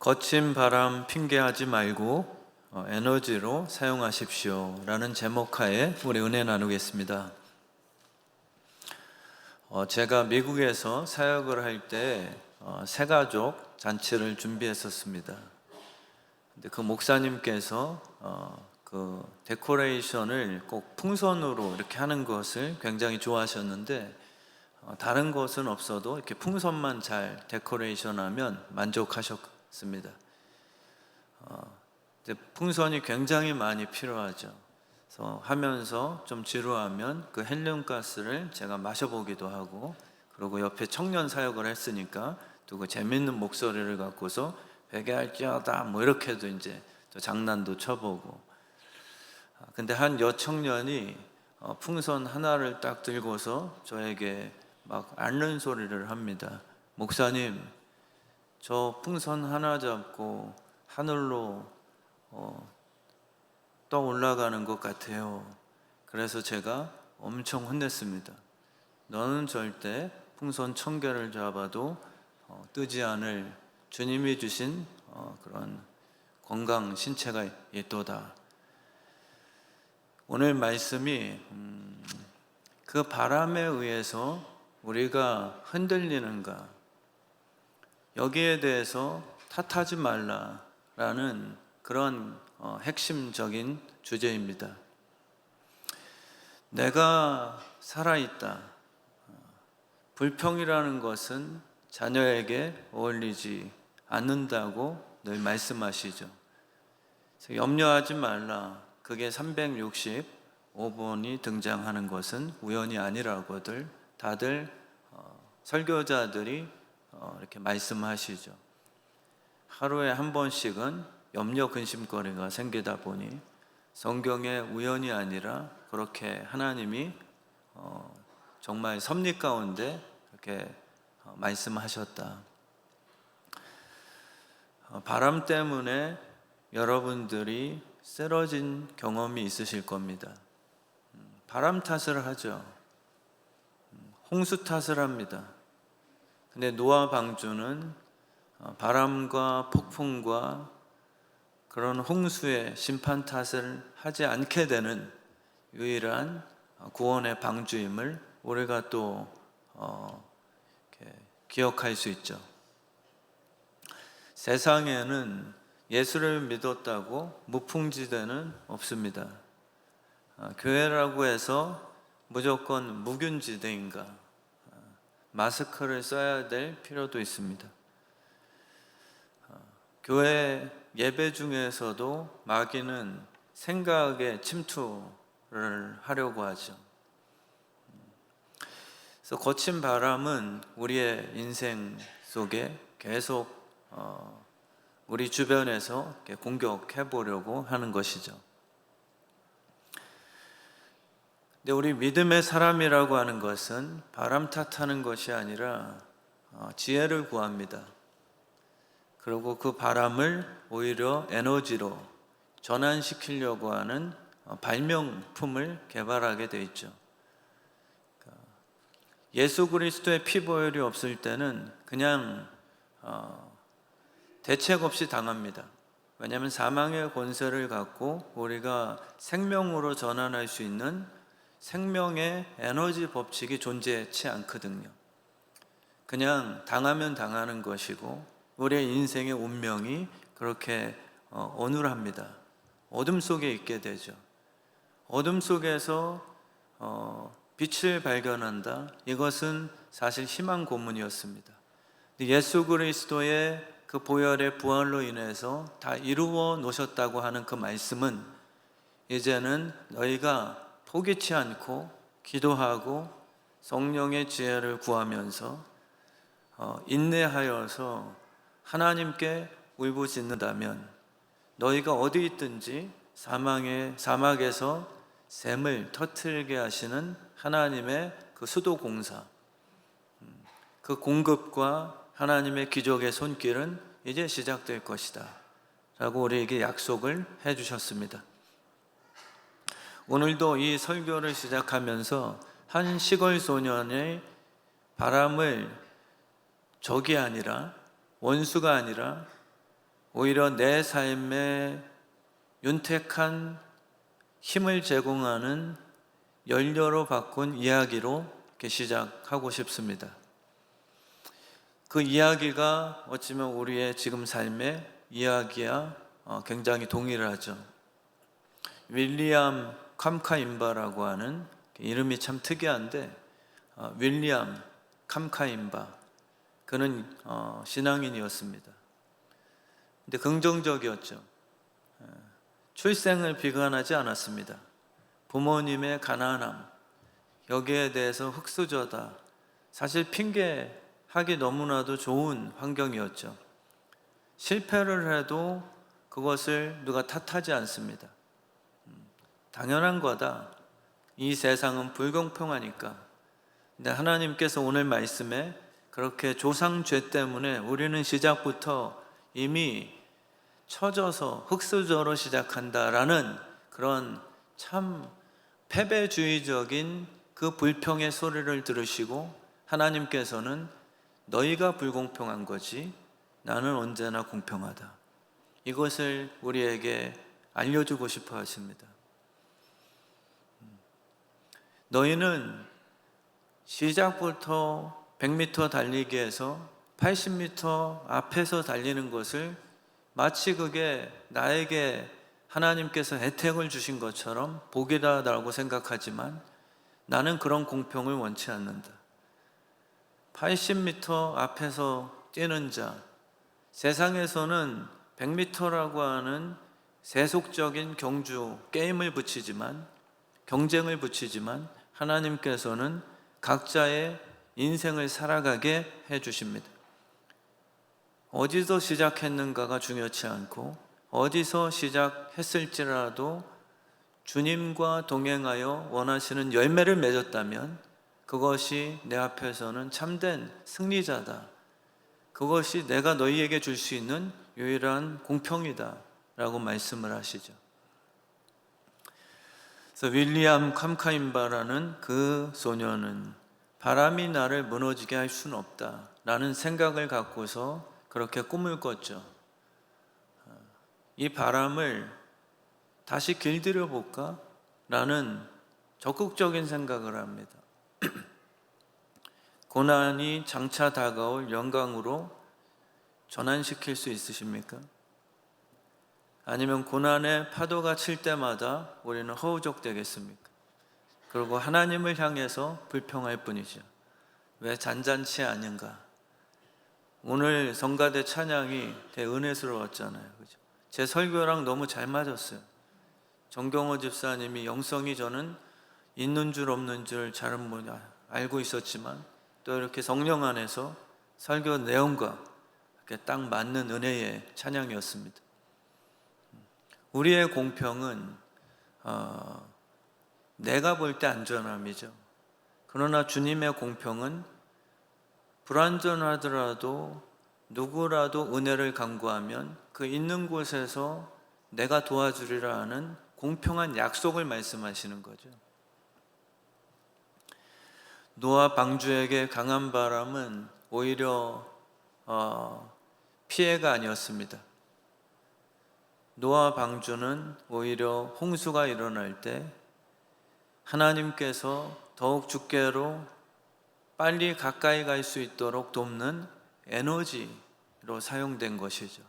거친 바람 핑계하지 말고 에너지로 사용하십시오 라는 제목하에 우리 은혜 나누겠습니다. 제가 미국에서 사역을 할 때 새가족 잔치를 준비했었습니다. 근데 그 목사님께서 그 데코레이션을 꼭 풍선으로 이렇게 하는 것을 굉장히 좋아하셨는데 다른 것은 없어도 이렇게 풍선만 잘 데코레이션하면 만족하셨습니다. 풍선이 굉장히 많이 필요하죠. 그래서 하면서 좀 지루하면 그 헬륨가스를 제가 마셔보기도 하고, 그리고 옆에 청년 사역을 했으니까 또 그 재밌는 목소리를 갖고서 회개할지어다 뭐 이렇게도 이제 또 장난도 쳐보고. 근데 한 여청년이 풍선 하나를 딱 들고서 저에게 막 앓는 소리를 합니다. 목사님, 저 풍선 하나 잡고 하늘로 떠 올라가는 것 같아요. 그래서 제가 엄청 혼냈습니다. 너는 절대 풍선 1000개를 잡아도 뜨지 않을 주님이 주신 그런 건강 신체가 있도다. 오늘 말씀이 그 바람에 의해서 우리가 흔들리는가, 여기에 대해서 탓하지 말라라는 그런 핵심적인 주제입니다. 내가 살아있다. 불평이라는 것은 자녀에게 어울리지 않는다고 늘 말씀하시죠. 염려하지 말라. 그게 365번이 등장하는 것은 우연이 아니라고들 다들 설교자들이 이렇게 말씀하시죠. 하루에 한 번씩은 염려 근심거리가 생기다 보니 성경에 우연이 아니라 그렇게 하나님이 정말 섭리 가운데 이렇게 말씀하셨다. 바람 때문에 여러분들이 쓰러진 경험이 있으실 겁니다. 바람 탓을 하죠. 홍수 탓을 합니다. 근데 노아 방주는 바람과 폭풍과 그런 홍수의 심판 탓을 하지 않게 되는 유일한 구원의 방주임을 우리가 또 기억할 수 있죠. 세상에는 예수를 믿었다고 무풍지대는 없습니다. 교회라고 해서 무조건 무균지대인가? 마스크를 써야 될 필요도 있습니다. 교회 예배 중에서도 마귀는 생각에 침투를 하려고 하죠. 그래서 거친 바람은 우리의 인생 속에 계속 우리 주변에서 공격해 보려고 하는 것이죠. 근데 우리 믿음의 사람이라고 하는 것은 바람 탓하는 것이 아니라 지혜를 구합니다. 그리고 그 바람을 오히려 에너지로 전환시키려고 하는 발명품을 개발하게 돼 있죠. 예수 그리스도의 피 보혈이 없을 때는 그냥 대책 없이 당합니다. 왜냐하면 사망의 권세를 갖고 우리가 생명으로 전환할 수 있는 생명의 에너지 법칙이 존재치 않거든요. 그냥 당하면 당하는 것이고 우리의 인생의 운명이 그렇게 어눌합니다. 어둠 속에 있게 되죠. 어둠 속에서 빛을 발견한다. 이것은 사실 희망 고문이었습니다. 예수 그리스도의 그 보혈의 부활로 인해서 다 이루어 놓으셨다고 하는 그 말씀은 이제는 너희가 포기치 않고 기도하고 성령의 지혜를 구하면서 인내하여서 하나님께 울부짖는다면 너희가 어디 있든지 사막에서 샘을 터뜨리게 하시는 하나님의 그 수도 공사, 그 공급과 하나님의 기적의 손길은 이제 시작될 것이다 라고 우리에게 약속을 해주셨습니다. 오늘도 이 설교를 시작하면서 한 시골 소년의 바람을 적이 아니라 원수가 아니라 오히려 내 삶에 윤택한 힘을 제공하는 연료로 바꾼 이야기로 이렇게 시작하고 싶습니다. 그 이야기가 어찌면 우리의 지금 삶의 이야기와 굉장히 동일하죠. 윌리엄 캄카임바라고 하는 이름이 참 특이한데, 윌리엄 캄카임바, 그는 신앙인이었습니다. 근데 긍정적이었죠. 출생을 비관하지 않았습니다. 부모님의 가난함, 여기에 대해서 흙수저다, 사실 핑계하기 너무나도 좋은 환경이었죠. 실패를 해도 그것을 누가 탓하지 않습니다. 당연한 거다. 이 세상은 불공평하니까. 근데 하나님께서 오늘 말씀에 그렇게 조상죄 때문에 우리는 시작부터 이미 처져서 흙수저로 시작한다라는 그런 참 패배주의적인 그 불평의 소리를 들으시고, 하나님께서는 너희가 불공평한 거지 나는 언제나 공평하다, 이것을 우리에게 알려주고 싶어 하십니다. 너희는 시작부터 100m 달리기에서 80m 앞에서 달리는 것을 마치 그게 나에게 하나님께서 혜택을 주신 것처럼 복이다라고 생각하지만, 나는 그런 공평을 원치 않는다. 80m 앞에서 뛰는 자, 세상에서는 100m라고 하는 세속적인 게임을 붙이지만, 경쟁을 붙이지만, 하나님께서는 각자의 인생을 살아가게 해주십니다. 어디서 시작했는가가 중요치 않고, 어디서 시작했을지라도 주님과 동행하여 원하시는 열매를 맺었다면 그것이 내 앞에서는 참된 승리자다, 그것이 내가 너희에게 줄 수 있는 유일한 공평이다 라고 말씀을 하시죠. 그래서 윌리엄 캄카임바라는 그 소녀는 바람이 나를 무너지게 할 수는 없다 라는 생각을 갖고서 그렇게 꿈을 꿨죠. 이 바람을 다시 길들여 볼까? 라는 적극적인 생각을 합니다. 고난이 장차 다가올 영광으로 전환시킬 수 있으십니까? 아니면 고난의 파도가 칠 때마다 우리는 허우적 되겠습니까? 그리고 하나님을 향해서 불평할 뿐이죠. 왜 잔잔치 않은가? 오늘 성가대 찬양이 되게 은혜스러웠잖아요. 그죠? 제 설교랑 너무 잘 맞았어요. 정경호 집사님이 영성이 저는 있는 줄 없는 줄 잘 알고 있었지만, 또 이렇게 성령 안에서 설교 내용과 이렇게 딱 맞는 은혜의 찬양이었습니다. 우리의 공평은 내가 볼 때 안전함이죠. 그러나 주님의 공평은 불완전하더라도 누구라도 은혜를 간구하면 그 있는 곳에서 내가 도와주리라 하는 공평한 약속을 말씀하시는 거죠. 노아 방주에게 강한 바람은 오히려 피해가 아니었습니다. 노아 방주는 오히려 홍수가 일어날 때 하나님께서 더욱 주께로 빨리 가까이 갈 수 있도록 돕는 에너지로 사용된 것이죠.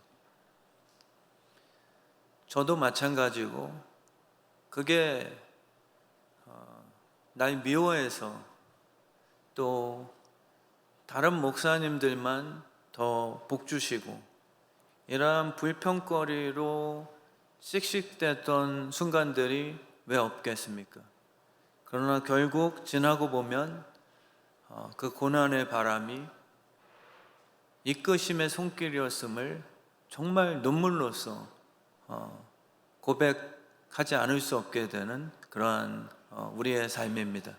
저도 마찬가지고, 그게 날 미워해서 또 다른 목사님들만 더 복 주시고 이러한 불평거리로 씩씩댔던 순간들이 왜 없겠습니까? 그러나 결국 지나고 보면 그 고난의 바람이 이끄심의 손길이었음을 정말 눈물로써 고백하지 않을 수 없게 되는 그러한 우리의 삶입니다.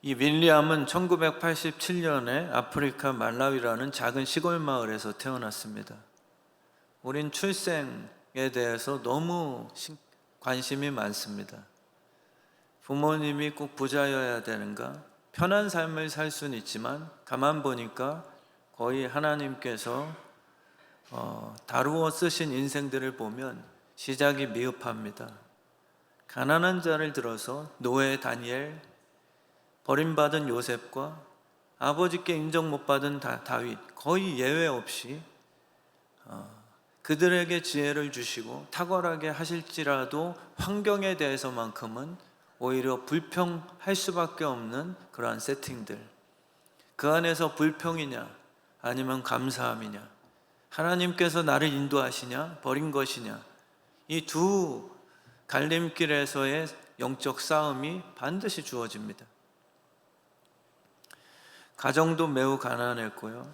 이 윌리엄은 1987년에 아프리카 말라위라는 작은 시골 마을에서 태어났습니다. 우린 출생에 대해서 너무 관심이 많습니다. 부모님이 꼭 부자여야 되는가? 편한 삶을 살 수는 있지만 가만 보니까 거의 하나님께서 다루어 쓰신 인생들을 보면 시작이 미흡합니다. 가난한 자를 들어서 노예 다니엘, 버림받은 요셉과 아버지께 인정 못 받은 다윗, 거의 예외 없이 그들에게 지혜를 주시고 탁월하게 하실지라도 환경에 대해서만큼은 오히려 불평할 수밖에 없는 그러한 세팅들, 그 안에서 불평이냐 아니면 감사함이냐, 하나님께서 나를 인도하시냐 버린 것이냐, 이 두 갈림길에서의 영적 싸움이 반드시 주어집니다. 가정도 매우 가난했고요,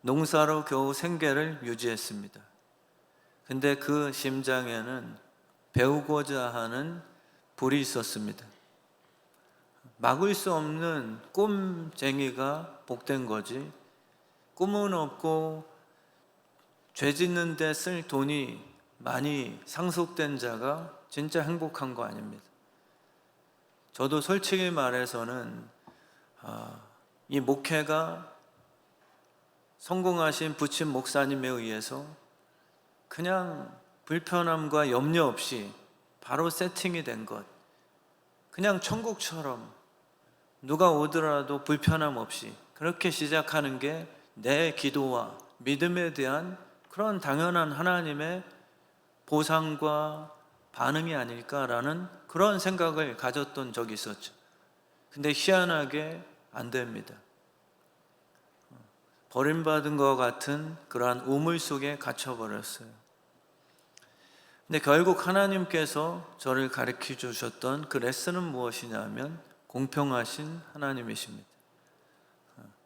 농사로 겨우 생계를 유지했습니다. 근데 그 심장에는 배우고자 하는 불이 있었습니다. 막을 수 없는 꿈쟁이가 복된 거지, 꿈은 없고 죄 짓는 데 쓸 돈이 많이 상속된 자가 진짜 행복한 거 아닙니다. 저도 솔직히 말해서는 이 목회가 성공하신 부친 목사님에 의해서 그냥 불편함과 염려 없이 바로 세팅이 된 것, 그냥 천국처럼 누가 오더라도 불편함 없이 그렇게 시작하는 게 내 기도와 믿음에 대한 그런 당연한 하나님의 보상과 반응이 아닐까라는 그런 생각을 가졌던 적이 있었죠. 근데 희한하게 안 됩니다. 버림받은 것 같은 그러한 우물 속에 갇혀버렸어요. 근데 결국 하나님께서 저를 가르쳐 주셨던 그 레슨은 무엇이냐면 공평하신 하나님이십니다.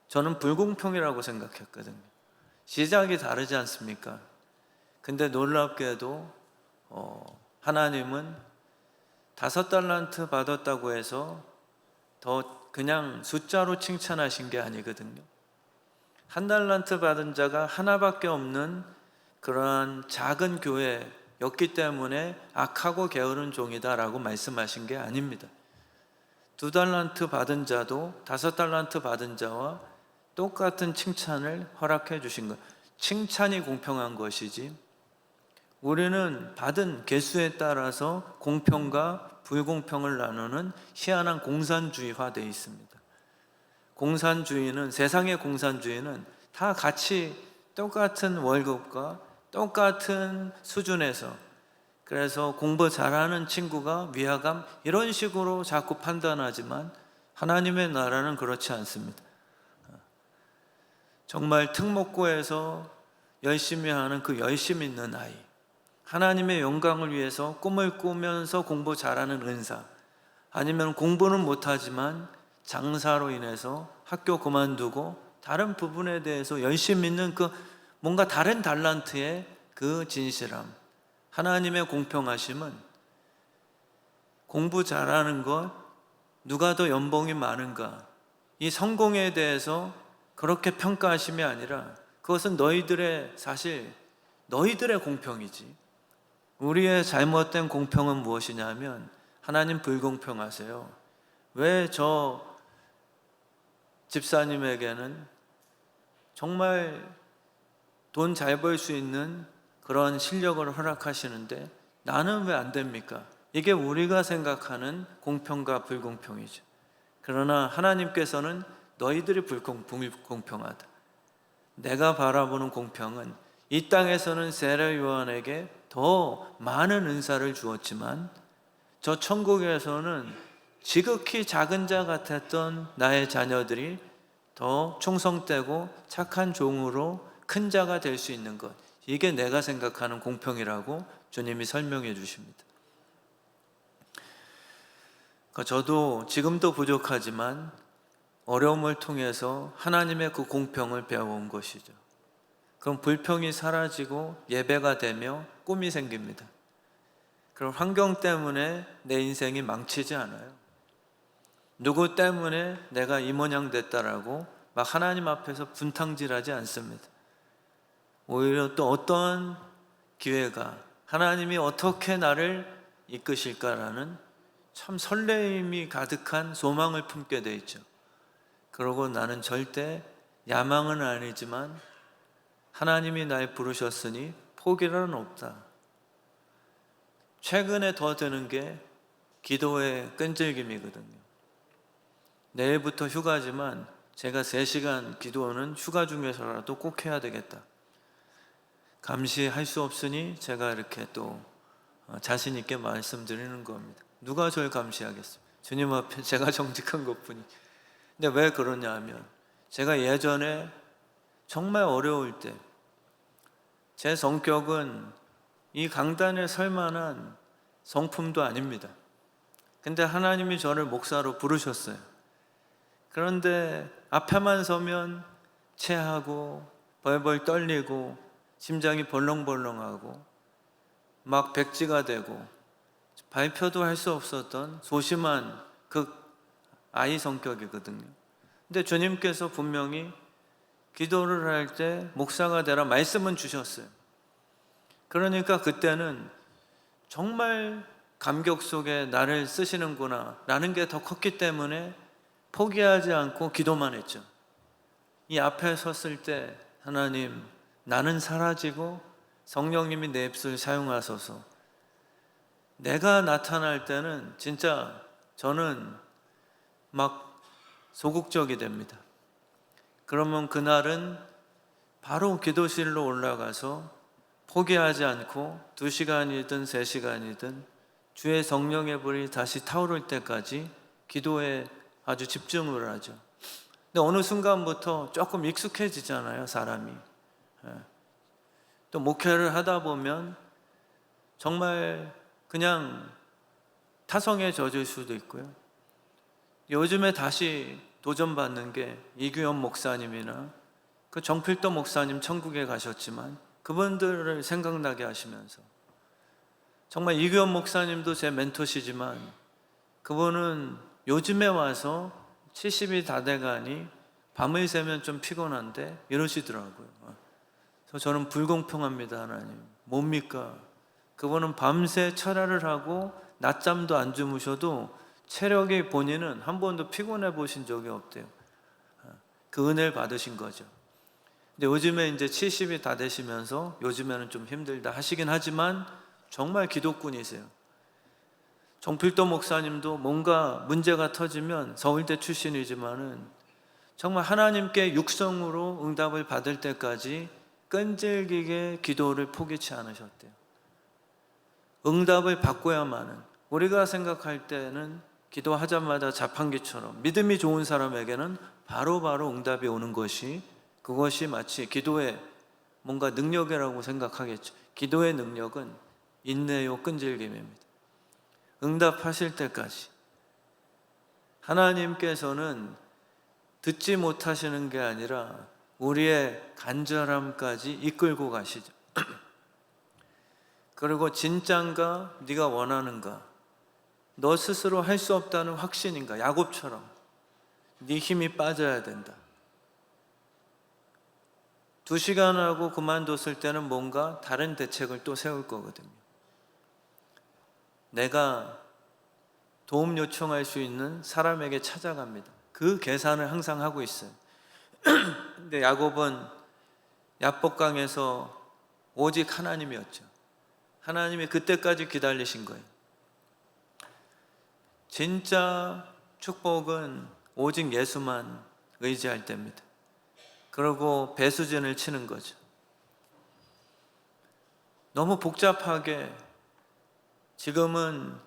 저는 불공평이라고 생각했거든요. 시작이 다르지 않습니까? 근데 놀랍게도 하나님은 5달란트 받았다고 해서 더 그냥 숫자로 칭찬하신 게 아니거든요. 1달란트 받은 자가 하나밖에 없는 그러한 작은 교회였기 때문에 악하고 게으른 종이다라고 말씀하신 게 아닙니다. 2달란트 받은 자도 5달란트 받은 자와 똑같은 칭찬을 허락해 주신 것. 칭찬이 공평한 것이지, 우리는 받은 개수에 따라서 공평과 불공평을 나누는 희한한 공산주의화되어 있습니다. 공산주의는, 세상의 공산주의는 다 같이 똑같은 월급과 똑같은 수준에서, 그래서 공부 잘하는 친구가 위화감 이런 식으로 자꾸 판단하지만 하나님의 나라는 그렇지 않습니다. 정말 특목고에서 열심히 하는 그 열심 있는 아이, 하나님의 영광을 위해서 꿈을 꾸면서 공부 잘하는 은사, 아니면 공부는 못하지만 장사로 인해서 학교 그만두고 다른 부분에 대해서 열심히 있는 그 뭔가 다른 달란트의 그 진실함, 하나님의 공평하심은 공부 잘하는 것, 누가 더 연봉이 많은가, 이 성공에 대해서 그렇게 평가하심이 아니라 그것은 사실 너희들의 공평이지. 우리의 잘못된 공평은 무엇이냐면 하나님 불공평하세요. 왜 저 집사님에게는 정말 돈 잘 벌 수 있는 그런 실력을 허락하시는데 나는 왜 안 됩니까? 이게 우리가 생각하는 공평과 불공평이죠. 그러나 하나님께서는 너희들이 불공평하다. 내가 바라보는 공평은 이 땅에서는 세례 요한에게 더 많은 은사를 주었지만 저 천국에서는 지극히 작은 자 같았던 나의 자녀들이 더 충성되고 착한 종으로 큰 자가 될 수 있는 것, 이게 내가 생각하는 공평이라고 주님이 설명해 주십니다. 저도 지금도 부족하지만 어려움을 통해서 하나님의 그 공평을 배워온 것이죠. 그럼 불평이 사라지고 예배가 되며 꿈이 생깁니다. 그럼 환경 때문에 내 인생이 망치지 않아요. 누구 때문에 내가 이 모양 됐다라고 막 하나님 앞에서 분탕질하지 않습니다. 오히려 또 어떤 기회가, 하나님이 어떻게 나를 이끄실까라는 참 설레임이 가득한 소망을 품게 돼 있죠. 그러고 나는 절대 야망은 아니지만 하나님이 날 부르셨으니 포기는 없다. 최근에 더 드는 게 기도의 끈질김이거든요. 내일부터 휴가지만 제가 3시간 기도는 휴가 중에서라도 꼭 해야 되겠다. 감시할 수 없으니 제가 이렇게 또 자신 있게 말씀드리는 겁니다. 누가 저를 감시하겠어요? 주님 앞에 제가 정직한 것뿐이. 근데 왜 그러냐 하면 제가 예전에 정말 어려울 때 제 성격은 이 강단에 설 만한 성품도 아닙니다. 근데 하나님이 저를 목사로 부르셨어요. 그런데 앞에만 서면 체하고 벌벌 떨리고 심장이 벌렁벌렁하고 막 백지가 되고 발표도 할 수 없었던 소심한 그 아이 성격이거든요. 근데 주님께서 분명히 기도를 할 때 목사가 되라 말씀은 주셨어요. 그러니까 그때는 정말 감격 속에 나를 쓰시는구나 라는 게 더 컸기 때문에 포기하지 않고 기도만 했죠. 이 앞에 섰을 때 하나님, 나는 사라지고 성령님이 내 입술 사용하소서. 내가 나타날 때는 진짜 저는 막 소극적이 됩니다. 그러면 그날은 바로 기도실로 올라가서 포기하지 않고 2시간이든 3시간이든 주의 성령의 불이 다시 타오를 때까지 기도에 아주 집중을 하죠. 근데 어느 순간부터 조금 익숙해지잖아요, 사람이. 또 목회를 하다 보면 정말 그냥 타성에 젖을 수도 있고요. 요즘에 다시 도전받는 게 이규현 목사님이나 그 정필도 목사님 천국에 가셨지만 그분들을 생각나게 하시면서 정말 이규현 목사님도 제 멘토시지만 그분은 요즘에 와서 70이 다 돼가니 밤을 새면 좀 피곤한데 이러시더라고요. 그래서 저는 불공평합니다. 하나님 뭡니까? 그분은 밤새 철야를 하고 낮잠도 안 주무셔도 체력이 본인은 한 번도 피곤해 보신 적이 없대요. 그 은혜를 받으신 거죠. 근데 요즘에 이제 70이 다 되시면서 요즘에는 좀 힘들다 하시긴 하지만 정말 기도꾼이세요. 정필도 목사님도 뭔가 문제가 터지면 서울대 출신이지만은 정말 하나님께 육성으로 응답을 받을 때까지 끈질기게 기도를 포기치 않으셨대요. 응답을 받고야만은, 우리가 생각할 때는 기도하자마자 자판기처럼 믿음이 좋은 사람에게는 바로바로 응답이 오는 것이, 그것이 마치 기도의 뭔가 능력이라고 생각하겠죠. 기도의 능력은 인내요 끈질김입니다. 응답하실 때까지 하나님께서는 듣지 못하시는 게 아니라 우리의 간절함까지 이끌고 가시죠. 그리고 진짠가 네가 원하는가, 너 스스로 할 수 없다는 확신인가, 야곱처럼 네 힘이 빠져야 된다. 2시간 하고 그만뒀을 때는 뭔가 다른 대책을 또 세울 거거든요. 내가 도움 요청할 수 있는 사람에게 찾아갑니다. 그 계산을 항상 하고 있어요. 근데 야곱은 야복강에서 오직 하나님이었죠. 하나님이 그때까지 기다리신 거예요. 진짜 축복은 오직 예수만 의지할 때입니다. 그리고 배수진을 치는 거죠. 너무 복잡하게 지금은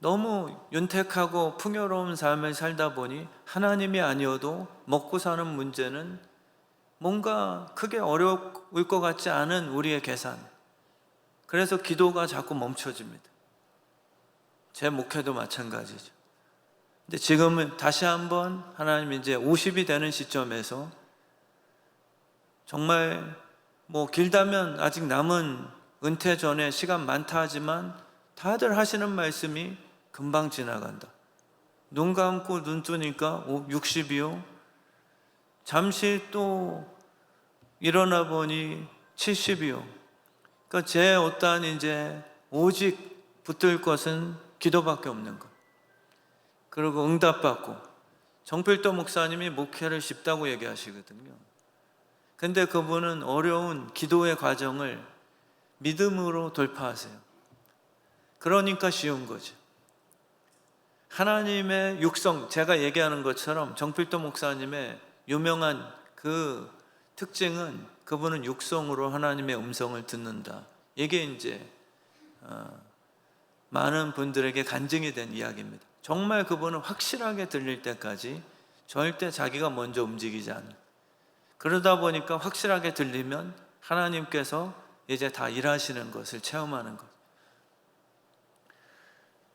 너무 윤택하고 풍요로운 삶을 살다 보니 하나님이 아니어도 먹고 사는 문제는 뭔가 크게 어려울 것 같지 않은 우리의 계산. 그래서 기도가 자꾸 멈춰집니다. 제 목회도 마찬가지죠. 근데 지금은 다시 한번 하나님 이제 50이 되는 시점에서 정말 뭐 길다면 아직 남은 은퇴 전에 시간 많다 하지만 다들 하시는 말씀이 금방 지나간다. 눈 감고 눈 뜨니까 60이요. 잠시 또 일어나 보니 70이요. 그러니까 제 어떠한 이제 오직 붙들 것은 기도밖에 없는 것. 그리고 응답받고, 정필도 목사님이 목회를 쉽다고 얘기하시거든요. 근데 그분은 어려운 기도의 과정을 믿음으로 돌파하세요. 그러니까 쉬운 거죠. 하나님의 육성, 제가 얘기하는 것처럼 정필도 목사님의 유명한 그 특징은 그분은 육성으로 하나님의 음성을 듣는다. 이게 이제 많은 분들에게 간증이 된 이야기입니다. 정말 그분은 확실하게 들릴 때까지 절대 자기가 먼저 움직이지 않는, 그러다 보니까 확실하게 들리면 하나님께서 이제 다 일하시는 것을 체험하는 것.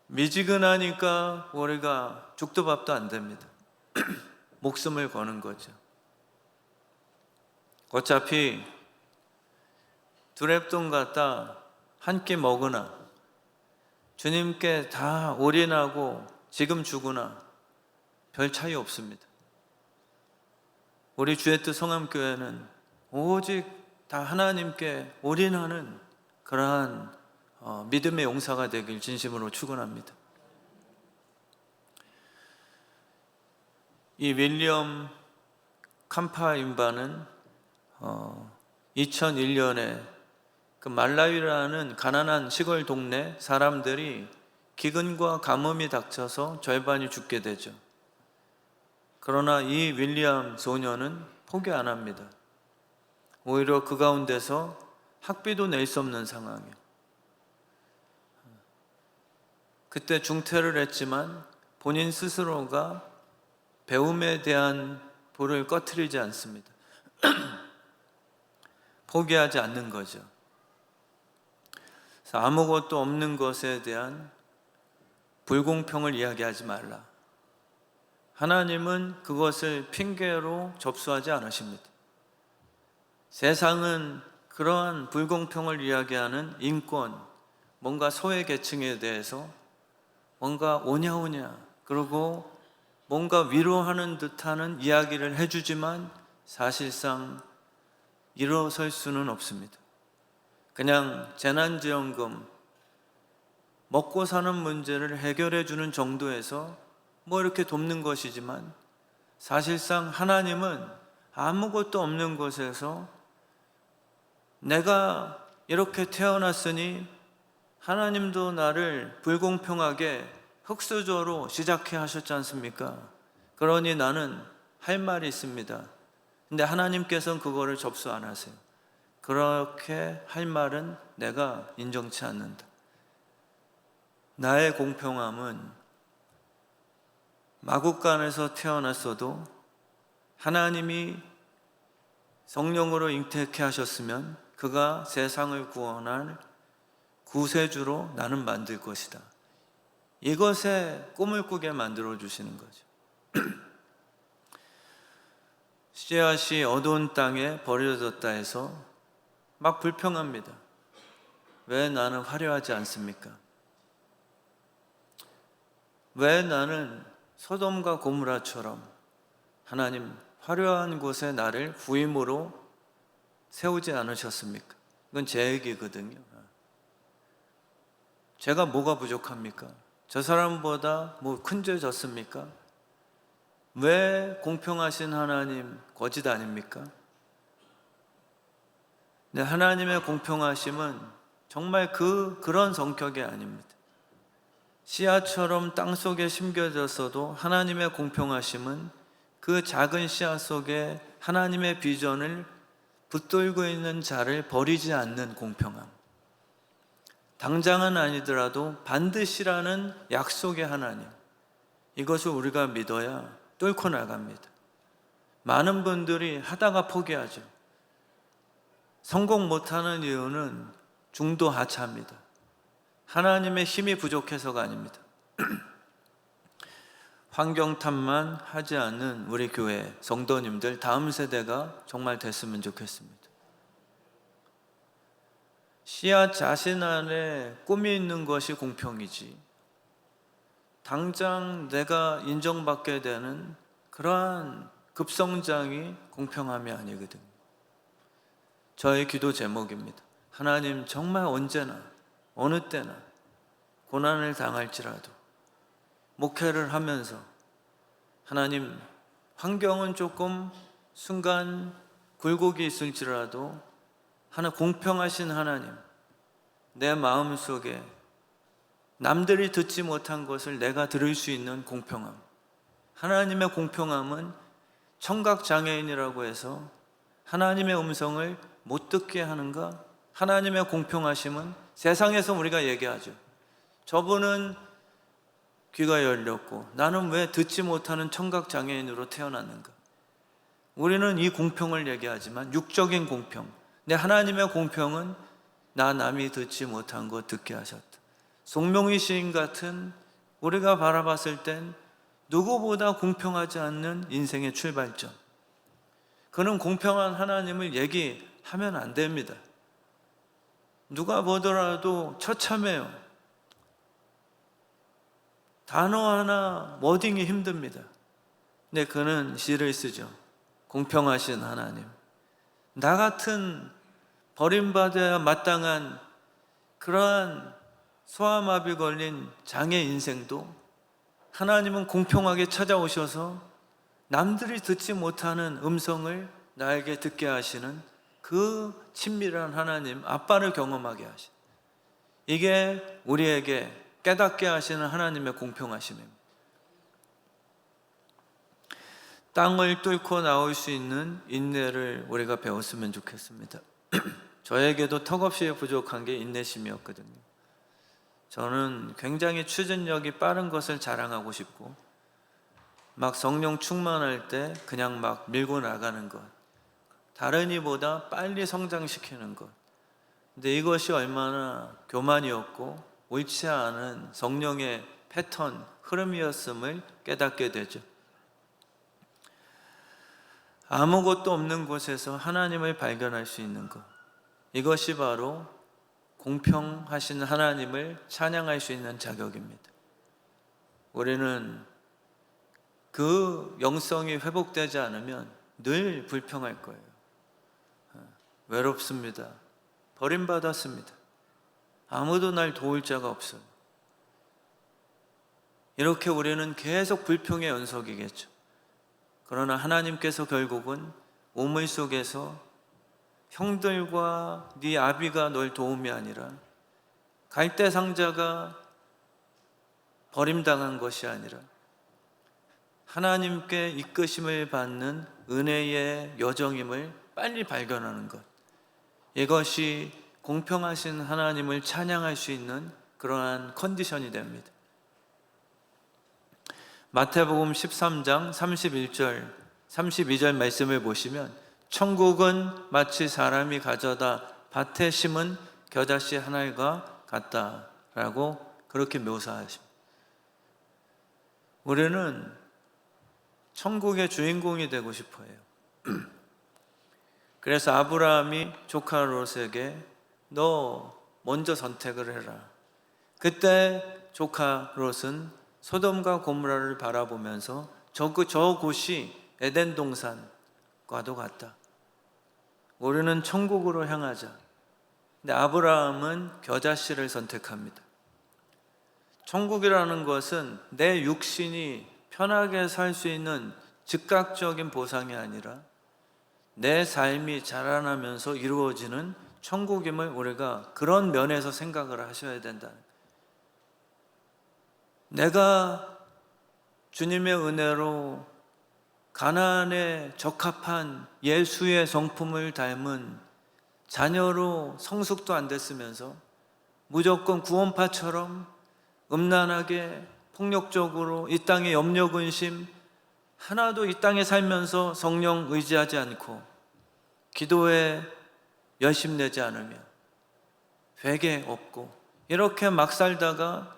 미지근하니까 우리가 죽도 밥도 안 됩니다. 목숨을 거는 거죠. 어차피 두랩돈 갖다 한 끼 먹으나 주님께 다 올인하고 지금 죽으나 별 차이 없습니다. 우리 주의 뜻 성암교회는 오직 다 하나님께 올인하는 그러한 믿음의 용사가 되길 진심으로 축원합니다. 이 윌리엄 캄파임바는 2001년에 그 말라위라는 가난한 시골 동네 사람들이 기근과 가뭄이 닥쳐서 절반이 죽게 되죠. 그러나 이 윌리엄 소녀는 포기 안 합니다. 오히려 그 가운데서 학비도 낼 수 없는 상황이에요. 그때 중퇴를 했지만 본인 스스로가 배움에 대한 불을 꺼트리지 않습니다. 포기하지 않는 거죠. 그래서 아무것도 없는 것에 대한 불공평을 이야기하지 말라. 하나님은 그것을 핑계로 접수하지 않으십니다. 세상은 그러한 불공평을 이야기하는 인권, 뭔가 소외 계층에 대해서 뭔가 오냐오냐, 그리고 뭔가 위로하는 듯하는 이야기를 해주지만 사실상 일어설 수는 없습니다. 그냥 재난지원금, 먹고 사는 문제를 해결해 주는 정도에서 뭐 이렇게 돕는 것이지만 사실상 하나님은 아무것도 없는 곳에서 내가 이렇게 태어났으니 하나님도 나를 불공평하게 흙수저로 시작해 하셨지 않습니까? 그러니 나는 할 말이 있습니다. 근데 하나님께서는 그거를 접수 안 하세요. 그렇게 할 말은 내가 인정치 않는다. 나의 공평함은 마국간에서 태어났어도 하나님이 성령으로 잉태케 하셨으면 그가 세상을 구원할 구세주로 나는 만들 것이다. 이것에 꿈을 꾸게 만들어 주시는 거죠. 씨앗이 어두운 땅에 버려졌다 해서 막 불평합니다. 왜 나는 화려하지 않습니까? 왜 나는 소돔과 고무라처럼 하나님 화려한 곳에 나를 후임으로 세우지 않으셨습니까? 이건 제 얘기거든요. 제가 뭐가 부족합니까? 저 사람보다 뭐 큰 죄 졌습니까? 왜 공평하신 하나님 거짓 아닙니까? 네, 하나님의 공평하심은 정말 그런 성격이 아닙니다. 씨앗처럼 땅속에 심겨졌어도 하나님의 공평하심은 그 작은 씨앗 속에 하나님의 비전을 붙들고 있는 자를 버리지 않는 공평함. 당장은 아니더라도 반드시라는 약속의 하나님. 이것을 우리가 믿어야 뚫고 나갑니다. 많은 분들이 하다가 포기하죠. 성공 못하는 이유는 중도 하차입니다. 하나님의 힘이 부족해서가 아닙니다. 환경 탓만 하지 않는 우리 교회 성도님들 다음 세대가 정말 됐으면 좋겠습니다. 씨앗 자신 안에 꿈이 있는 것이 공평이지 당장 내가 인정받게 되는 그러한 급성장이 공평함이 아니거든요. 저의 기도 제목입니다. 하나님 정말 언제나 어느 때나 고난을 당할지라도 목회를 하면서 하나님 환경은 조금 순간 굴곡이 있을지라도 공평하신 하나님, 내 마음속에 남들이 듣지 못한 것을 내가 들을 수 있는 공평함, 하나님의 공평함은 청각장애인이라고 해서 하나님의 음성을 못 듣게 하는가? 하나님의 공평하심은 세상에서 우리가 얘기하죠. 저분은 귀가 열렸고 나는 왜 듣지 못하는 청각장애인으로 태어났는가? 우리는 이 공평을 얘기하지만 육적인 공평, 근데 하나님의 공평은 나 남이 듣지 못한 것 듣게 하셨다. 송명희 시인 같은 우리가 바라봤을 땐 누구보다 공평하지 않는 인생의 출발점, 그는 공평한 하나님을 얘기하면 안 됩니다. 누가 보더라도 처참해요. 단어 하나 워딩이 힘듭니다. 근데 그는 시를 쓰죠. 공평하신 하나님, 나 같은 버림받아야 마땅한 그러한 소아마비 걸린 장애 인생도 하나님은 공평하게 찾아오셔서 남들이 듣지 못하는 음성을 나에게 듣게 하시는 그 친밀한 하나님, 아빠를 경험하게 하신, 이게 우리에게 깨닫게 하시는 하나님의 공평하심입니다. 땅을 뚫고 나올 수 있는 인내를 우리가 배웠으면 좋겠습니다. 저에게도 턱없이 부족한 게 인내심이었거든요. 저는 굉장히 추진력이 빠른 것을 자랑하고 싶고 막 성령 충만할 때 그냥 막 밀고 나가는 것, 다른 이보다 빨리 성장시키는 것. 근데 이것이 얼마나 교만이었고 옳지 않은 성령의 패턴, 흐름이었음을 깨닫게 되죠. 아무것도 없는 곳에서 하나님을 발견할 수 있는 것, 이것이 바로 공평하신 하나님을 찬양할 수 있는 자격입니다. 우리는 그 영성이 회복되지 않으면 늘 불평할 거예요. 외롭습니다. 버림받았습니다. 아무도 날 도울 자가 없어요. 이렇게 우리는 계속 불평의 연속이겠죠. 그러나 하나님께서 결국은 우물 속에서 형들과 네 아비가 널 도움이 아니라, 갈대 상자가 버림당한 것이 아니라 하나님께 이끄심을 받는 은혜의 여정임을 빨리 발견하는 것, 이것이 공평하신 하나님을 찬양할 수 있는 그러한 컨디션이 됩니다. 마태복음 13장 31절 32절 말씀을 보시면 천국은 마치 사람이 가져다 밭에 심은 겨자씨 한 알과 같다라고 그렇게 묘사하십니다. 우리는 천국의 주인공이 되고 싶어요. 그래서 아브라함이 조카 롯에게 너 먼저 선택을 해라. 그때 조카 롯은 소돔과 고모라를 바라보면서 저곳이 에덴 동산과도 같다. 우리는 천국으로 향하자. 근데 아브라함은 겨자씨를 선택합니다. 천국이라는 것은 내 육신이 편하게 살 수 있는 즉각적인 보상이 아니라 내 삶이 자라나면서 이루어지는 천국임을 우리가 그런 면에서 생각을 하셔야 된다. 내가 주님의 은혜로 가나안에 적합한 예수의 성품을 닮은 자녀로 성숙도 안 됐으면서 무조건 구원파처럼 음란하게 폭력적으로 이 땅에 염려 근심 하나도 이 땅에 살면서 성령 의지하지 않고 기도에 열심 내지 않으며 회개 없고 이렇게 막 살다가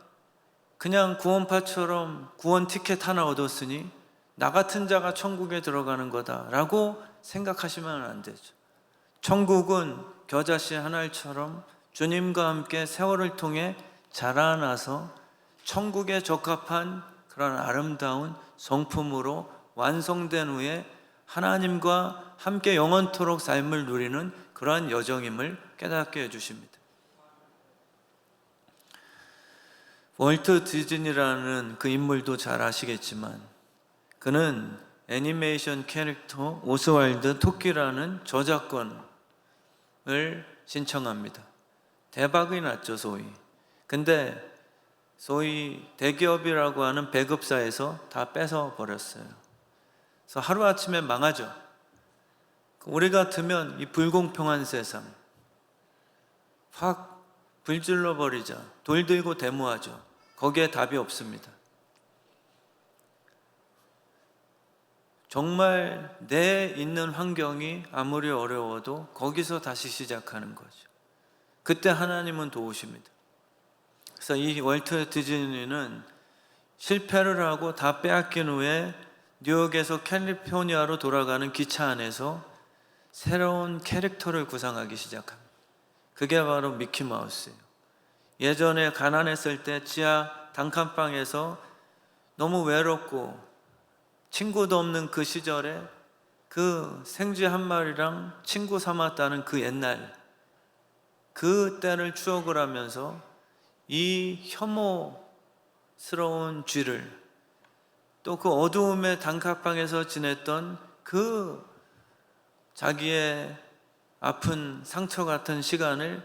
그냥 구원파처럼 구원 티켓 하나 얻었으니 나 같은 자가 천국에 들어가는 거다라고 생각하시면 안 되죠. 천국은 겨자씨 한 알처럼 주님과 함께 세월을 통해 자라나서 천국에 적합한 그런 아름다운 성품으로 완성된 후에 하나님과 함께 영원토록 삶을 누리는 그러한 여정임을 깨닫게 해주십니다. 월트 디즈니라는 그 인물도 잘 아시겠지만 그는 애니메이션 캐릭터 오스왈드 토끼라는 저작권을 신청합니다. 대박이 났죠, 소위. 근데 소위 대기업이라고 하는 배급사에서 다 뺏어 버렸어요. 그래서 하루아침에 망하죠. 우리 같으면 이 불공평한 세상 확 불질러 버리자, 돌 들고 데모하죠. 거기에 답이 없습니다. 정말 내 있는 환경이 아무리 어려워도 거기서 다시 시작하는 거죠. 그때 하나님은 도우십니다. 그래서 이 월트 디즈니는 실패를 하고 다 빼앗긴 후에 뉴욕에서 캘리포니아로 돌아가는 기차 안에서 새로운 캐릭터를 구상하기 시작합니다. 그게 바로 미키마우스예요. 예전에 가난했을 때 지하 단칸방에서 너무 외롭고 친구도 없는 그 시절에 그 생쥐 한 마리랑 친구 삼았다는 그 옛날, 그 때를 추억을 하면서 이 혐오스러운 쥐를, 또 그 어두움의 단칸방에서 지냈던 그 자기의 아픈 상처 같은 시간을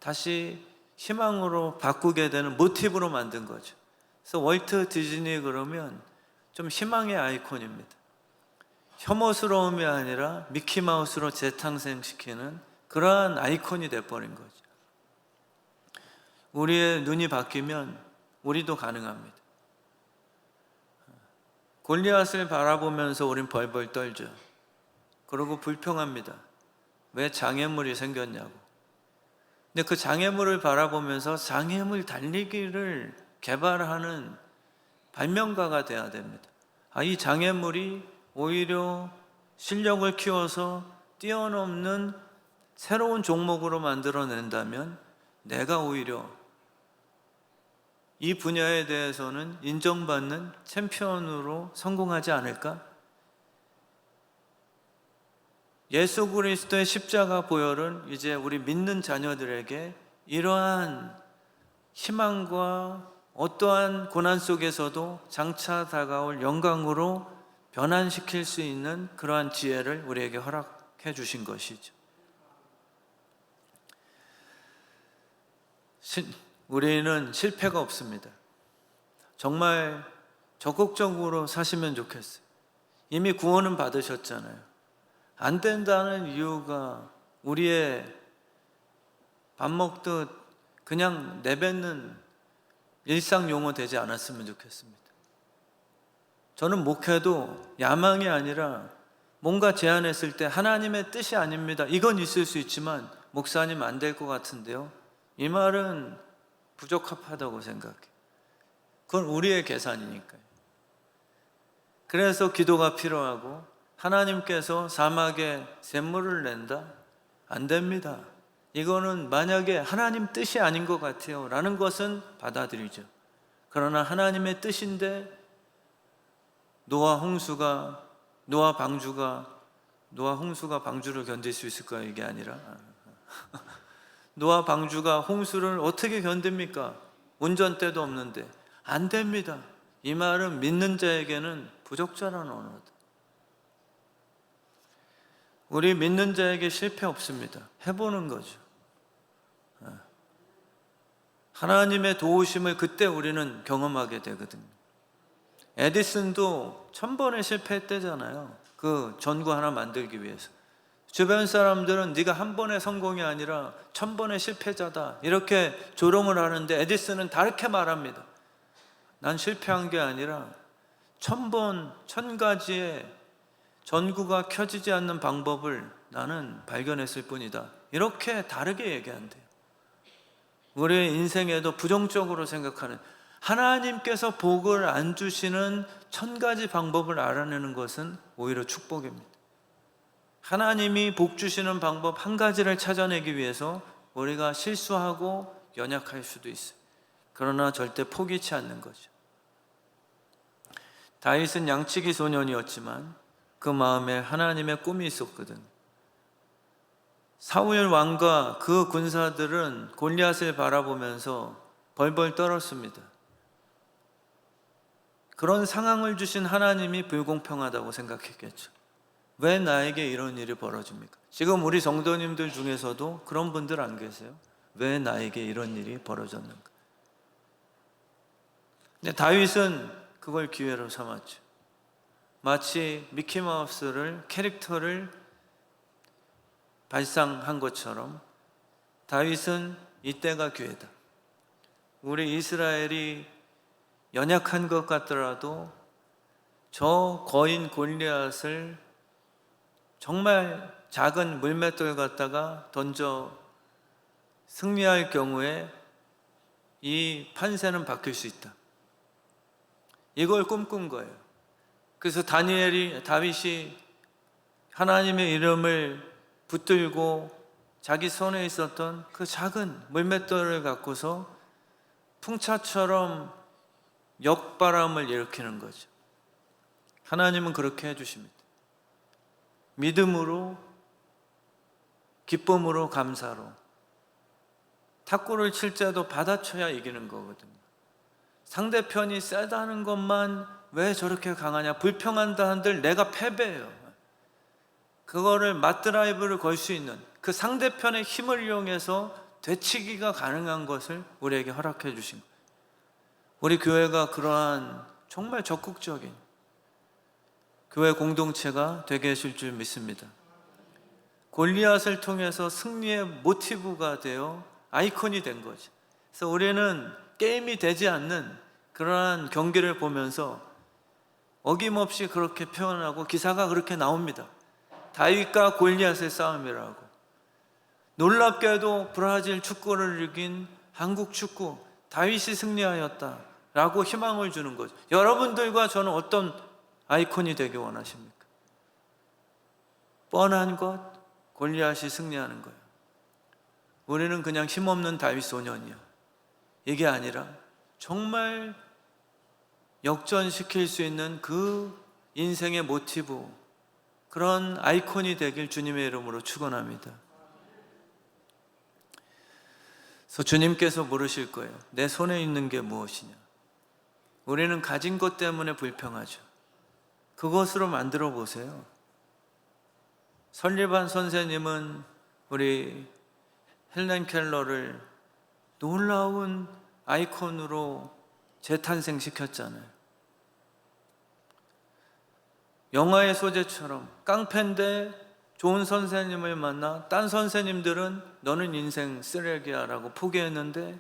다시 희망으로 바꾸게 되는 모티브로 만든 거죠. 그래서 월트 디즈니 그러면 좀 희망의 아이콘입니다. 혐오스러움이 아니라 미키마우스로 재탄생시키는 그러한 아이콘이 돼버린 거죠. 우리의 눈이 바뀌면 우리도 가능합니다. 골리앗을 바라보면서 우린 벌벌 떨죠. 그러고 불평합니다. 왜 장애물이 생겼냐고. 근데 그 장애물을 바라보면서 장애물 달리기를 개발하는 발명가가 돼야 됩니다. 이 장애물이 오히려 실력을 키워서 뛰어넘는 새로운 종목으로 만들어낸다면 내가 오히려 이 분야에 대해서는 인정받는 챔피언으로 성공하지 않을까? 예수 그리스도의 십자가 보혈은 이제 우리 믿는 자녀들에게 이러한 희망과 어떠한 고난 속에서도 장차 다가올 영광으로 변환시킬 수 있는 그러한 지혜를 우리에게 허락해 주신 것이죠. 우리는 실패가 없습니다. 정말 적극적으로 사시면 좋겠어요. 이미 구원은 받으셨잖아요. 안 된다는 이유가 우리의 밥 먹듯 그냥 내뱉는 일상 용어 되지 않았으면 좋겠습니다. 저는 목회도 야망이 아니라 뭔가 제안했을 때 하나님의 뜻이 아닙니다. 이건 있을 수 있지만 목사님 안 될 것 같은데요. 이 말은 부적합하다고 생각해요. 그건 우리의 계산이니까요. 그래서 기도가 필요하고 하나님께서 사막에 샘물을 낸다? 안 됩니다. 이거는 만약에 하나님 뜻이 아닌 것 같아요 라는 것은 받아들이죠. 그러나 하나님의 뜻인데 노아 홍수가 방주를 견딜 수 있을까요? 이게 아니라 노아 방주가 홍수를 어떻게 견딥니까? 운전대도 없는데 안 됩니다. 이 말은 믿는 자에게는 부적절한 언어다. 우리 믿는 자에게 실패 없습니다. 해보는 거죠. 하나님의 도우심을 그때 우리는 경험하게 되거든요. 에디슨도 1000번의 실패했대잖아요. 그 전구 하나 만들기 위해서. 주변 사람들은 네가 한 번의 성공이 아니라 1000번의 실패자다 이렇게 조롱을 하는데 에디슨은 다르게 말합니다. 난 실패한 게 아니라 1000번 1000가지의 전구가 켜지지 않는 방법을 나는 발견했을 뿐이다. 이렇게 다르게 얘기한대요. 우리의 인생에도 부정적으로 생각하는, 하나님께서 복을 안 주시는 1000가지 방법을 알아내는 것은 오히려 축복입니다. 하나님이 복 주시는 방법 한 가지를 찾아내기 위해서 우리가 실수하고 연약할 수도 있어요. 그러나 절대 포기치 않는 거죠. 다윗은 양치기 소년이었지만 그 마음에 하나님의 꿈이 있었거든. 사울 왕과 그 군사들은 골리앗을 바라보면서 벌벌 떨었습니다. 그런 상황을 주신 하나님이 불공평하다고 생각했겠죠. 왜 나에게 이런 일이 벌어집니까? 지금 우리 성도님들 중에서도 그런 분들 안 계세요? 왜 나에게 이런 일이 벌어졌는가? 근데 다윗은 그걸 기회로 삼았죠. 마치 미키마우스를 캐릭터를 발상한 것처럼 다윗은 이때가 기회다. 우리 이스라엘이 연약한 것 같더라도 저 거인 골리앗을 정말 작은 물맷돌 갖다가 던져 승리할 경우에 이 판세는 바뀔 수 있다. 이걸 꿈꾼 거예요. 그래서 다윗이 하나님의 이름을 붙들고 자기 손에 있었던 그 작은 물맷돌을 갖고서 풍차처럼 역바람을 일으키는 거죠. 하나님은 그렇게 해주십니다. 믿음으로, 기쁨으로, 감사로. 탁구를 칠 때도 받아쳐야 이기는 거거든요. 상대편이 세다는 것만 왜 저렇게 강하냐, 불평한다 한들 내가 패배해요. 그거를 맞드라이브를 걸 수 있는 그 상대편의 힘을 이용해서 되치기가 가능한 것을 우리에게 허락해 주신 거예요. 우리 교회가 그러한 정말 적극적인 교회 공동체가 되게 하실 줄 믿습니다. 골리앗을 통해서 승리의 모티브가 되어 아이콘이 된 거죠. 그래서 우리는 게임이 되지 않는 그러한 경기를 보면서 어김없이 그렇게 표현하고 기사가 그렇게 나옵니다. 다윗과 골리앗의 싸움이라고. 놀랍게도 브라질 축구를 이긴 한국 축구, 다윗이 승리하였다 라고 희망을 주는 거죠. 여러분들과 저는 어떤 아이콘이 되기 원하십니까? 뻔한 것, 골리앗이 승리하는 거예요. 우리는 그냥 힘없는 다윗 소년이야. 이게 아니라 정말 역전시킬 수 있는 그 인생의 모티브, 그런 아이콘이 되길 주님의 이름으로 축원합니다. 그래서 주님께서 물으실 거예요. 내 손에 있는 게 무엇이냐? 우리는 가진 것 때문에 불평하죠. 그것으로 만들어 보세요. 설리반 선생님은 우리 헬렌 켈러를 놀라운 아이콘으로 재탄생시켰잖아요. 영화의 소재처럼 깡패인데 좋은 선생님을 만나 딴 선생님들은 너는 인생 쓰레기야 라고 포기했는데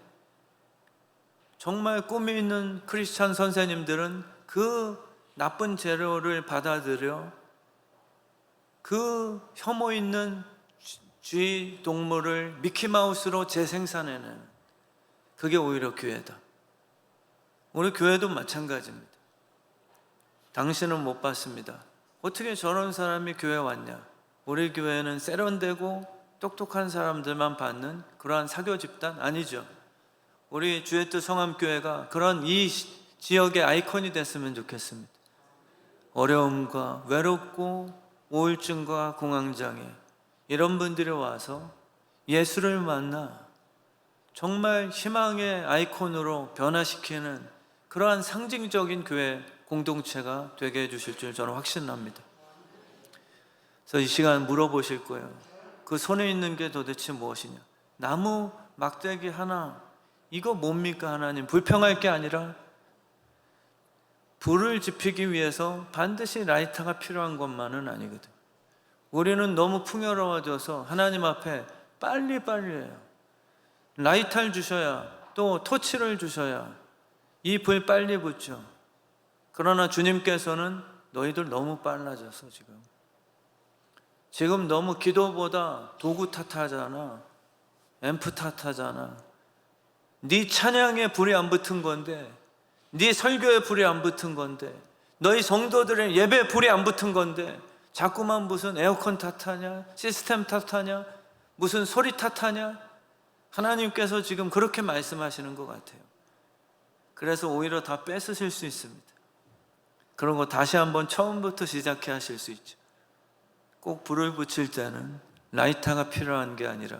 정말 꿈이 있는 크리스찬 선생님들은 그 나쁜 재료를 받아들여 그 혐오 있는 쥐 동물을 미키마우스로 재생산해내는, 그게 오히려 교회다. 우리 교회도 마찬가지입니다. 당신은 못 봤습니다. 어떻게 저런 사람이 교회 왔냐? 우리 교회는 세련되고 똑똑한 사람들만 받는 그러한 사교 집단 아니죠. 우리 주의 뜻 성함교회가 그런 이 지역의 아이콘이 됐으면 좋겠습니다. 어려움과 외롭고 우울증과 공황장애 이런 분들이 와서 예수를 만나 정말 희망의 아이콘으로 변화시키는 그러한 상징적인 교회 공동체가 되게 해주실 줄 저는 확신합니다. 그래서 이 시간 물어보실 거예요. 그 손에 있는 게 도대체 무엇이냐? 나무 막대기 하나, 이거 뭡니까 하나님? 불평할 게 아니라 불을 지피기 위해서 반드시 라이터가 필요한 것만은 아니거든. 우리는 너무 풍요로워져서 하나님 앞에 빨리빨리 해요. 라이터를 주셔야, 또 토치를 주셔야 이 불 빨리 붙죠. 그러나 주님께서는 너희들 너무 빨라졌어. 지금 너무 기도보다 도구 탓하잖아. 앰프 탓하잖아. 네 찬양에 불이 안 붙은 건데, 네 설교에 불이 안 붙은 건데, 너희 성도들의 예배에 불이 안 붙은 건데 자꾸만 무슨 에어컨 탓하냐, 시스템 탓하냐, 무슨 소리 탓하냐. 하나님께서 지금 그렇게 말씀하시는 것 같아요. 그래서 오히려 다 뺏으실 수 있습니다. 그런 거 다시 한번 처음부터 시작해 하실 수 있죠. 꼭 불을 붙일 때는 라이터가 필요한 게 아니라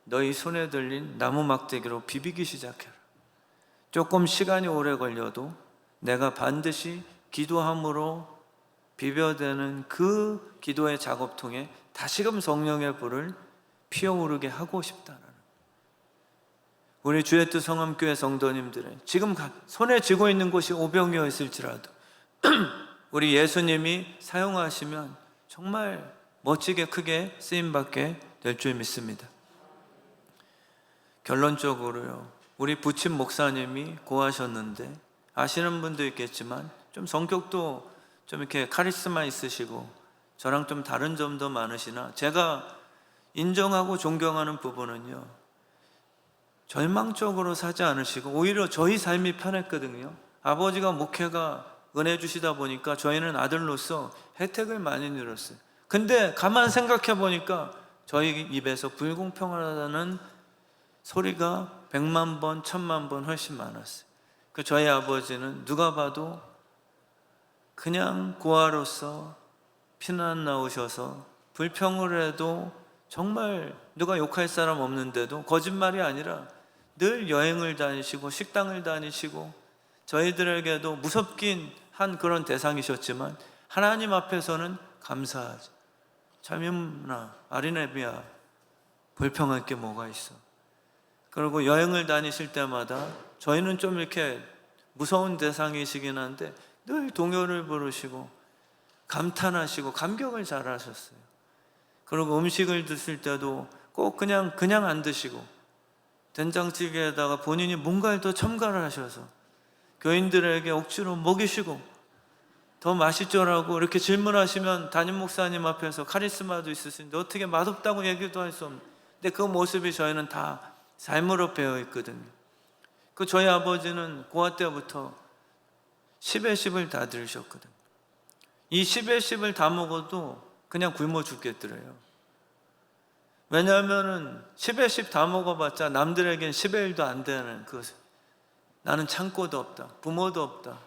너희 손에 들린 나무 막대기로 비비기 시작해라. 조금 시간이 오래 걸려도 내가 반드시 기도함으로 비벼대는 그 기도의 작업통에 다시금 성령의 불을 피어오르게 하고 싶다라는, 우리 주의 뜻 성함교회 성도님들의 지금 손에 쥐고 있는 곳이 오병이어 있을지라도 우리 예수님이 사용하시면 정말 멋지게 크게 쓰임받게 될 줄 믿습니다. 결론적으로요, 우리 부친 목사님이 고하셨는데, 아시는 분도 있겠지만 좀 성격도 좀 이렇게 카리스마 있으시고 저랑 좀 다른 점도 많으시나, 제가 인정하고 존경하는 부분은요, 절망적으로 사지 않으시고 오히려 저희 삶이 편했거든요. 아버지가 목회가 은혜 주시다 보니까 저희는 아들로서 혜택을 많이 누렸어요. 근데 가만 생각해 보니까 저희 입에서 불공평하다는 소리가 100만 번, 1000만 번 훨씬 많았어요. 그 저희 아버지는 누가 봐도 그냥 고아로서 피난 나오셔서 불평을 해도 정말 누가 욕할 사람 없는데도 거짓말이 아니라 늘 여행을 다니시고 식당을 다니시고 저희들에게도 무섭긴 한 그런 대상이셨지만 하나님 앞에서는 감사하지. 참임나 아리네비야, 불평할 게 뭐가 있어. 그리고 여행을 다니실 때마다 저희는 좀 이렇게 무서운 대상이시긴 한데 늘 동요를 부르시고 감탄하시고 감격을 잘 하셨어요. 그리고 음식을 드실 때도 꼭 그냥 안 드시고 된장찌개에다가 본인이 뭔가를 더 첨가를 하셔서 교인들에게 억지로 먹이시고, 더 맛있죠라고 이렇게 질문하시면 담임 목사님 앞에서 카리스마도 있으신데 어떻게 맛없다고 얘기도 할 수 없는, 근데 그 모습이 저희는 다 삶으로 배어 있거든요. 그 저희 아버지는 고아 때부터 10의 10을 다 들으셨거든요. 이 10의 10을 다 먹어도 그냥 굶어 죽겠더래요. 왜냐하면은 10의 10 다 먹어봤자 남들에겐 10의 1도 안 되는, 나는 창고도 없다, 부모도 없다,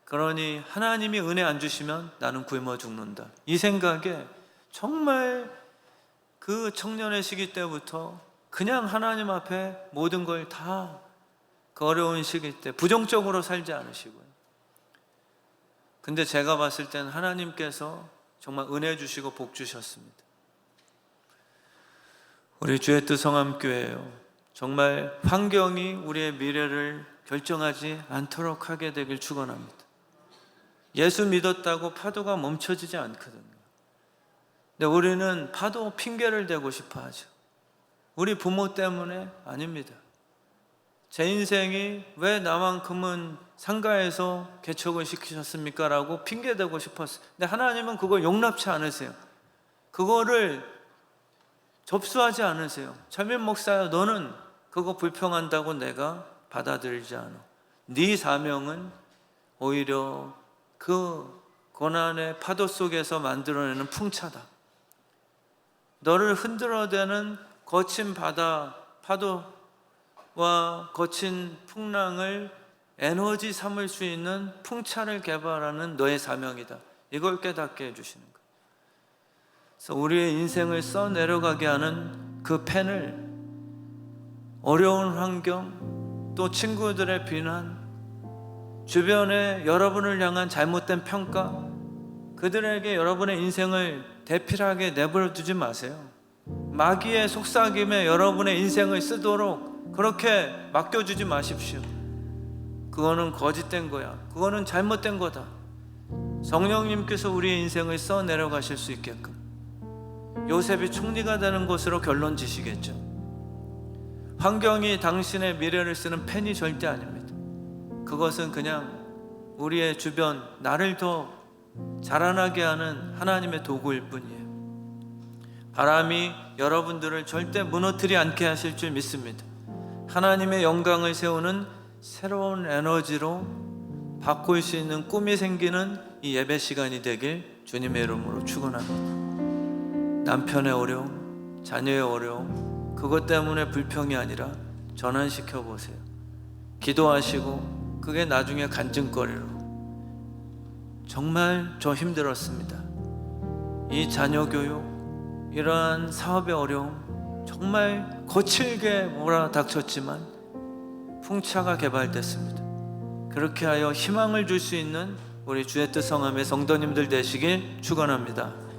그러니 하나님이 은혜 안 주시면 나는 굶어 죽는다, 이 생각에 정말 그 청년의 시기 때부터 그냥 하나님 앞에 모든 걸 다, 그 어려운 시기 때 부정적으로 살지 않으시고요. 근데 제가 봤을 때는 하나님께서 정말 은혜 주시고 복 주셨습니다. 우리 주의 뜻 성함교회예요, 정말 환경이 우리의 미래를 결정하지 않도록 하게 되길 축원합니다. 예수 믿었다고 파도가 멈춰지지 않거든요. 근데 우리는 파도 핑계를 대고 싶어 하죠. 우리 부모 때문에 아닙니다. 제 인생이 왜 나만큼은 상가에서 개척을 시키셨습니까? 라고 핑계대고 싶었어요. 근데 하나님은 그걸 용납치 않으세요. 그거를 접수하지 않으세요. 참임 목사야, 너는 그거 불평한다고 내가 받아들이지 않아. 네 사명은 오히려 그 고난의 파도 속에서 만들어내는 풍차다. 너를 흔들어대는 거친 바다, 파도와 거친 풍랑을 에너지 삼을 수 있는 풍차를 개발하는 너의 사명이다. 이걸 깨닫게 해주시는 거예요. 그래서 우리의 인생을 써내려가게 하는 그 펜을 어려운 환경, 또 친구들의 비난, 주변에 여러분을 향한 잘못된 평가, 그들에게 여러분의 인생을 대필하게 내버려 두지 마세요. 마귀의 속삭임에 여러분의 인생을 쓰도록 그렇게 맡겨주지 마십시오. 그거는 거짓된 거야, 그거는 잘못된 거다. 성령님께서 우리의 인생을 써내려가실 수 있게끔 요셉이 총리가 되는 것으로 결론 지시겠죠. 환경이 당신의 미래를 쓰는 펜이 절대 아닙니다. 그것은 그냥 우리의 주변, 나를 더 자라나게 하는 하나님의 도구일 뿐이에요. 바람이 여러분들을 절대 무너뜨리지 않게 하실 줄 믿습니다. 하나님의 영광을 세우는 새로운 에너지로 바꿀 수 있는 꿈이 생기는 이 예배 시간이 되길 주님의 이름으로 축원합니다. 남편의 어려움, 자녀의 어려움, 그것 때문에 불평이 아니라 전환시켜 보세요. 기도하시고 그게 나중에 간증거리로, 정말 저 힘들었습니다, 이 자녀 교육, 이러한 사업의 어려움 정말 거칠게 몰아닥쳤지만 풍차가 개발됐습니다. 그렇게 하여 희망을 줄 수 있는 우리 주의 뜻 성함의 성도님들 되시길 축원합니다.